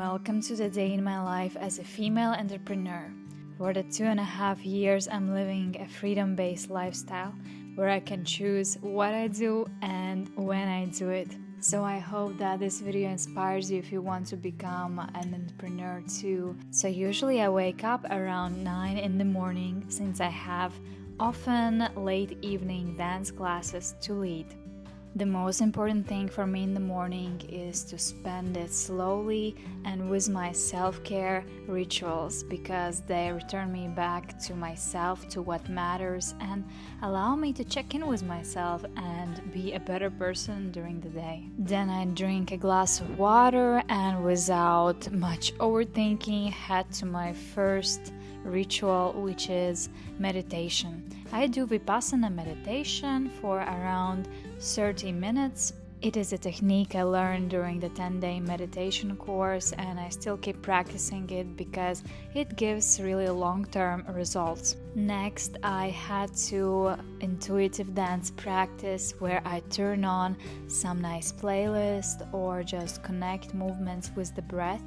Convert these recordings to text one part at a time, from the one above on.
welcome to the day in my life as a female entrepreneur. For the 2.5 years, I'm living a freedom-based lifestyle where I can choose what I do and when I do it. So I hope that this video inspires you if you want to become an entrepreneur too. So usually I wake up around 9 in the morning since I have often late evening dance classes to lead. The most important thing for me in the morning is to spend it slowly and with my self-care rituals because they return me back to myself, to what matters, and allow me to check in with myself and be a better person during the day. Then I drink a glass of water and without much overthinking head to my first ritual, which is meditation. I do Vipassana meditation for around 30 minutes. It is a technique I learned during the 10-day meditation course, and I still keep practicing it because it gives really long-term results. Next, I had to intuitive dance practice where I turn on some nice playlist or just connect movements with the breath.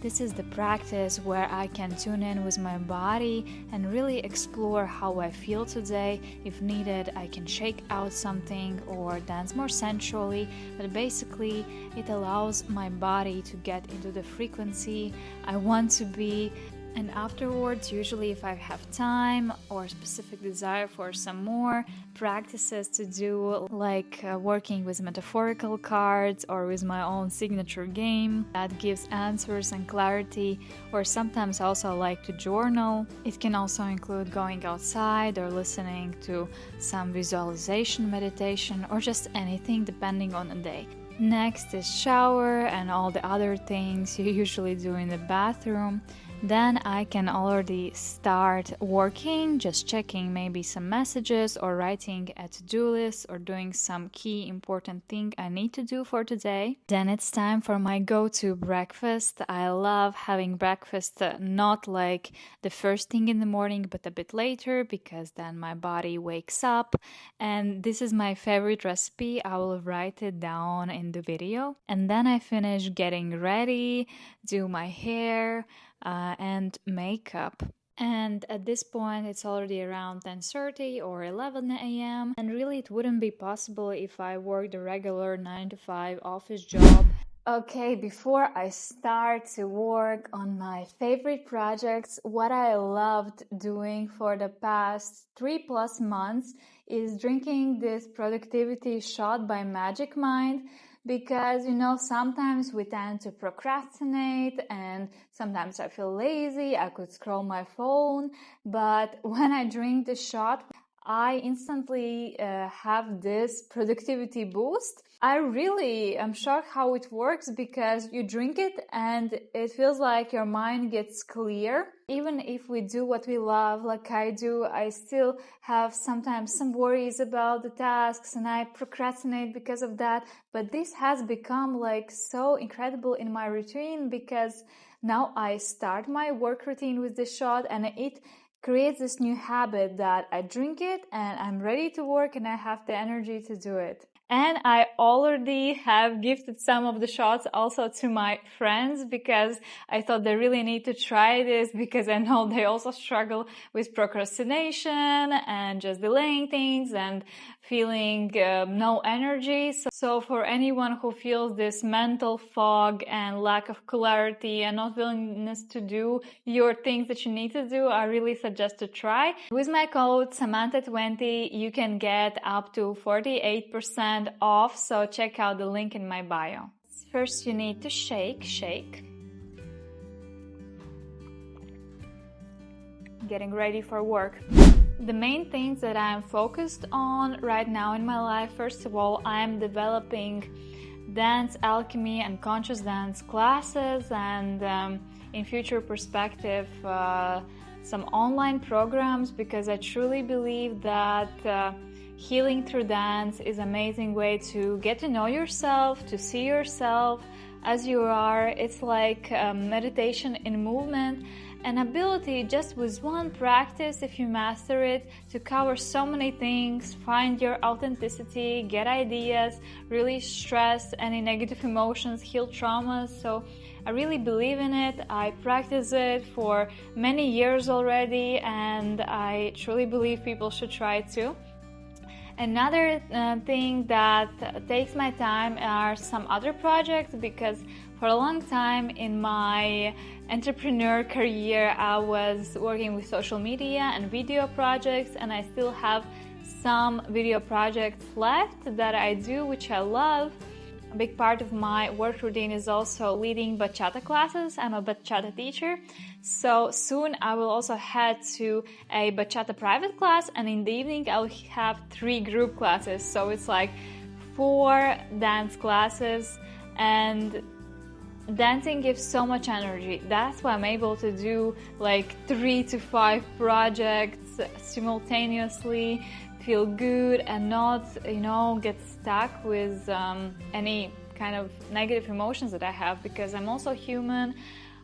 This is the practice where I can tune in with my body and really explore how I feel today. If needed, I can shake out something or dance more sensually, but basically it allows my body to get into the frequency I want to be. And afterwards, usually if I have time or specific desire for some more practices to do, like working with metaphorical cards or with my own signature game that gives answers and clarity, or sometimes also I like to journal. It can also include going outside or listening to some visualization meditation or just anything depending on the day. Next is shower and all the other things you usually do in the bathroom. Then I can already start working, just checking maybe some messages or writing a to-do list or doing some key important thing I need to do for today. Then it's time for my go-to breakfast. I love having breakfast not like the first thing in the morning but a bit later because then my body wakes up, and this is my favorite recipe. I will write it down in the video. And then I finish getting ready, do my hair, and makeup. And at this point it's already around 10:30 or 11 a.m. and really it wouldn't be possible if I worked a regular 9-to-5 office job. Okay, before I start to work on my favorite projects, what I loved doing for the past 3+ months is drinking this productivity shot by Magic Mind. Because, sometimes we tend to procrastinate and sometimes I feel lazy, I could scroll my phone, but when I drink the shot, I instantly have this productivity boost. I'm shocked how it works because you drink it and it feels like your mind gets clear. Even if we do what we love, like I do, I still have sometimes some worries about the tasks and I procrastinate because of that. But this has become like so incredible in my routine because now I start my work routine with this shot and it creates this new habit that I drink it and I'm ready to work and I have the energy to do it. And I already have gifted some of the shots also to my friends because I thought they really need to try this because I know they also struggle with procrastination and just delaying things and feeling no energy. So for anyone who feels this mental fog and lack of clarity and not willingness to do your things that you need to do, I really suggest to try. With my code Samanta20, you can get up to 48% off, so check out the link in my bio. First you need to shake. Getting ready for work. The main things that I'm focused on right now in my life, first of all, I'm developing dance alchemy and conscious dance classes and in future perspective some online programs because I truly believe that healing through dance is an amazing way to get to know yourself, to see yourself as you are. It's like meditation in movement, an ability just with one practice, if you master it, to cover so many things, find your authenticity, get ideas, release stress, any negative emotions, heal traumas. So I really believe in it. I practice it for many years already, and I truly believe people should try it too. Another thing that takes my time are some other projects, because for a long time in my entrepreneur career I was working with social media and video projects, and I still have some video projects left that I do, which I love. A big part of my work routine is also leading bachata classes. I'm a bachata teacher, so soon I will also head to a bachata private class, and in the evening I'll have 3 group classes, so it's like 4 dance classes. And dancing gives so much energy. That's why I'm able to do like 3 to 5 projects simultaneously, feel good, and not, get stuck with any kind of negative emotions that I have, because I'm also human.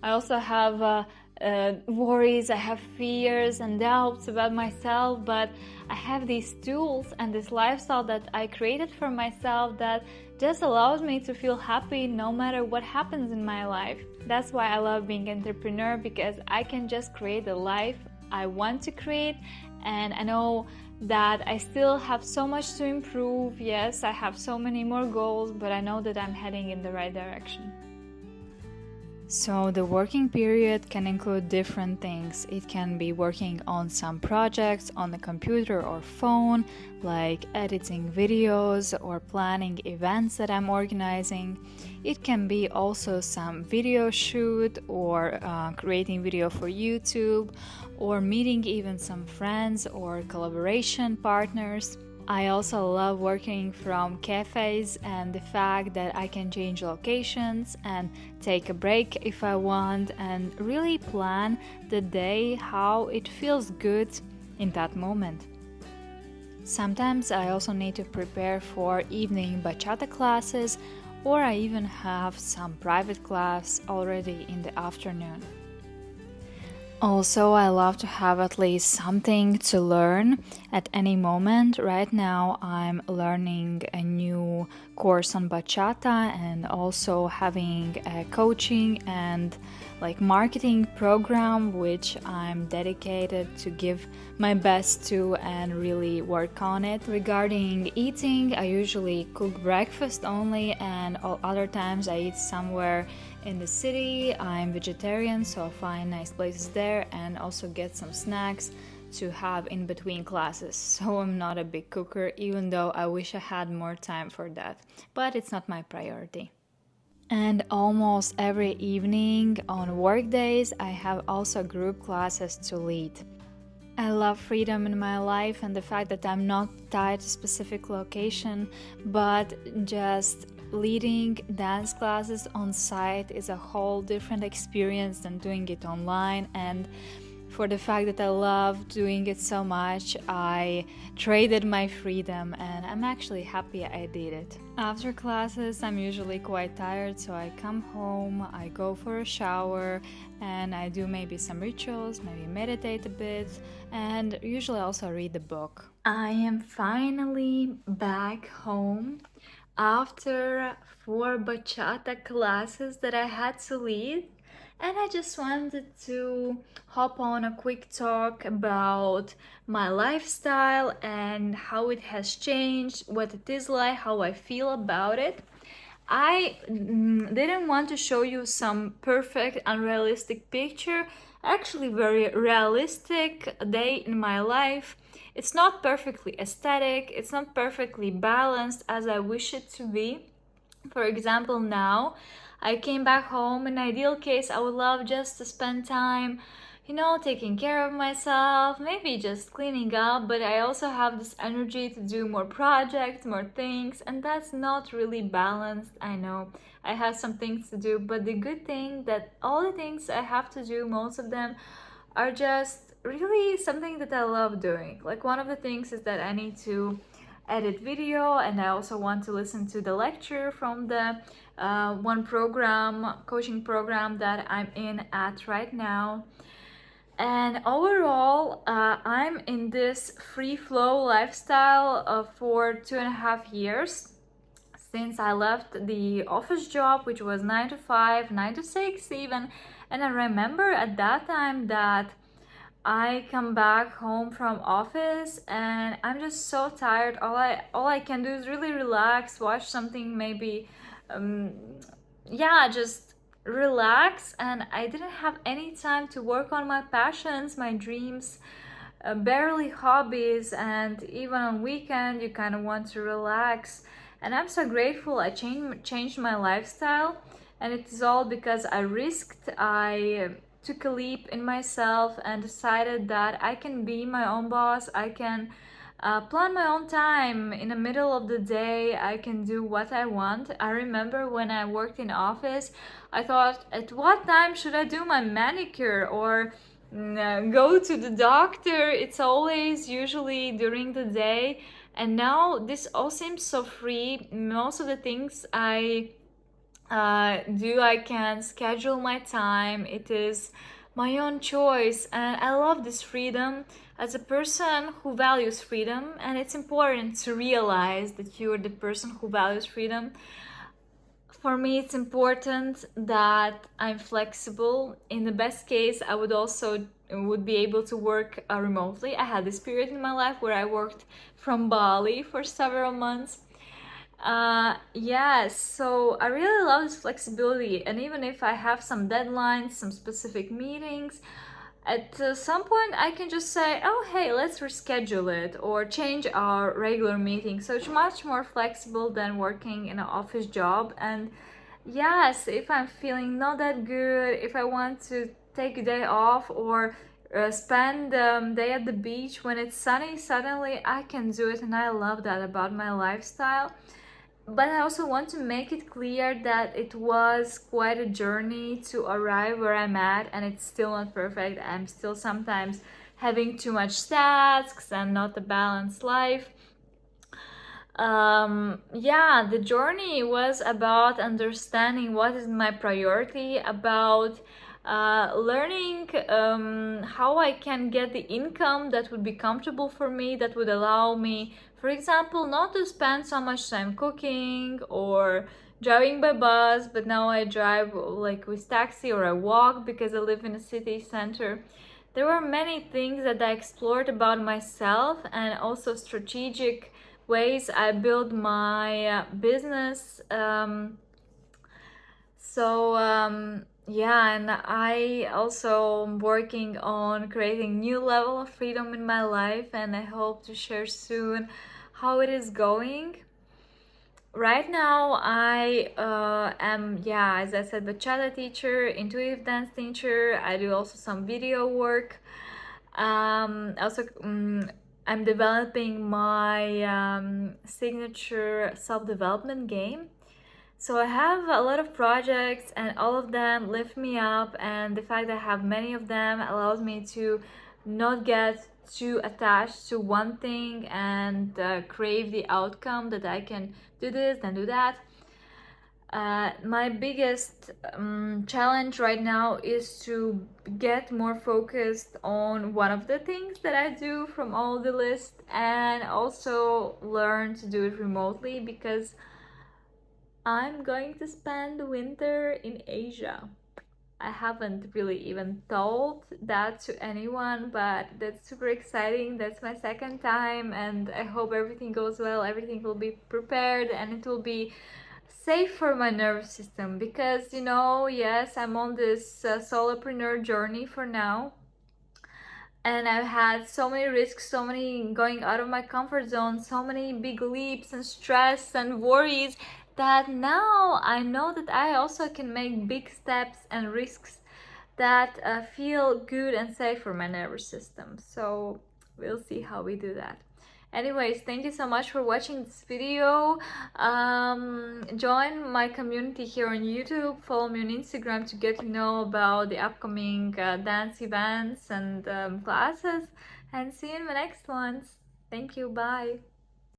I also have worries, I have fears and doubts about myself, but I have these tools and this lifestyle that I created for myself that just allows me to feel happy no matter what happens in my life. That's why I love being an entrepreneur, because I can just create the life I want to create, and I know that I still have so much to improve. Yes, I have so many more goals, but I know that I'm heading in the right direction. So the working period can include different things. It can be working on some projects on the computer or phone, like editing videos or planning events that I'm organizing. It can be also some video shoot or creating video for YouTube, or meeting even some friends or collaboration partners. I also love working from cafes and the fact that I can change locations and take a break if I want, and really plan the day how it feels good in that moment. Sometimes I also need to prepare for evening bachata classes, or I even have some private class already in the afternoon. Also, I love to have at least something to learn at any moment. Right now, I'm learning a new course on bachata, and also having a coaching and marketing program, which I'm dedicated to give my best to and really work on it. Regarding eating, I usually cook breakfast only, and all other times I eat somewhere in the city. I'm vegetarian, so I find nice places there and also get some snacks to have in between classes. So I'm not a big cooker, even though I wish I had more time for that, but it's not my priority. And almost every evening on work days, I have also group classes to lead. I love freedom in my life and the fact that I'm not tied to a specific location, but just leading dance classes on site is a whole different experience than doing it online. And for the fact that I love doing it so much, I traded my freedom, and I'm actually happy I did it. After classes, I'm usually quite tired, so I come home, I go for a shower, and I do maybe some rituals, maybe meditate a bit, and usually also read a book. I am finally back home after 4 bachata classes that I had to lead, and I just wanted to hop on a quick talk about my lifestyle and how it has changed, what it is like, how I feel about it. I didn't want to show you some perfect, unrealistic picture. Actually, very realistic day in my life. It's not perfectly aesthetic, it's not perfectly balanced as I wish it to be. For example, now I came back home. In ideal case, I would love just to spend time, taking care of myself, maybe just cleaning up, but I also have this energy to do more projects, more things, and that's not really balanced. I know I have some things to do, but the good thing that all the things I have to do, most of them are just really something that I love doing. Like, one of the things is that I need to edit video, and I also want to listen to the lecture from the one coaching program that I'm in at right now. And overall, I'm in this free flow lifestyle for 2.5 years. since I left the office job, which was 9 to 5, 9 to 6 even. And I remember at that time that I come back home from office and I'm just so tired. All I can do is really relax, watch something, maybe um, yeah, just relax. And I didn't have any time to work on my passions, my dreams, barely hobbies. And even on weekend you kind of want to relax. And I'm so grateful I changed my lifestyle, and it is all because I took a leap in myself and decided that I can be my own boss. I can plan my own time in the middle of the day. I can do what I want. I remember when I worked in office, I thought, at what time should I do my manicure or go to the doctor? It's always usually during the day. And now this all seems so free. Most of the things I I can schedule my time. It is my own choice, and I love this freedom as a person who values freedom. And it's important to realize that you're the person who values freedom. For me, it's important that I'm flexible. In the best case, I would be able to work remotely. I had this period in my life where I worked from Bali for several months. Yes, so I really love this flexibility, and even if I have some deadlines, some specific meetings, at some point I can just say, oh hey, let's reschedule it or change our regular meeting. So it's much more flexible than working in an office job. And yes, if I'm feeling not that good, if I want to take a day off or spend day at the beach when it's sunny, suddenly I can do it, and I love that about my lifestyle. But I also want to make it clear that it was quite a journey to arrive where I'm at, and it's still not perfect. I'm still sometimes having too much tasks and not a balanced life. Yeah, the journey was about understanding what is my priority, about learning how I can get the income that would be comfortable for me, that would allow me, for example, not to spend so much time cooking or driving by bus, but now I drive like with taxi or I walk because I live in a city center. There were many things that I explored about myself, and also strategic ways I build my business. Yeah, and I also am working on creating new level of freedom in my life, and I hope to share soon how it is going. Right now, I am, yeah, as I said, bachata teacher, intuitive dance teacher. I do also some video work. Also, I'm developing my signature self-development game. So I have a lot of projects, and all of them lift me up, and the fact that I have many of them allows me to not get too attached to one thing and crave the outcome that I can do this, then do that. My biggest challenge right now is to get more focused on one of the things that I do from all the list, and also learn to do it remotely, because I'm going to spend the winter in Asia. I haven't really even told that to anyone, but that's super exciting. That's my second time, and I hope everything goes well. Everything will be prepared, and it will be safe for my nervous system, because yes, I'm on this solopreneur journey for now, and I've had so many risks, so many going out of my comfort zone, so many big leaps and stress and worries, that now I know that I also can make big steps and risks that feel good and safe for my nervous system. So we'll see how we do that. Anyways, thank you so much for watching this video. Join my community here on YouTube. Follow me on Instagram to get to know about the upcoming dance events and classes. And see you in the next ones. Thank you. Bye.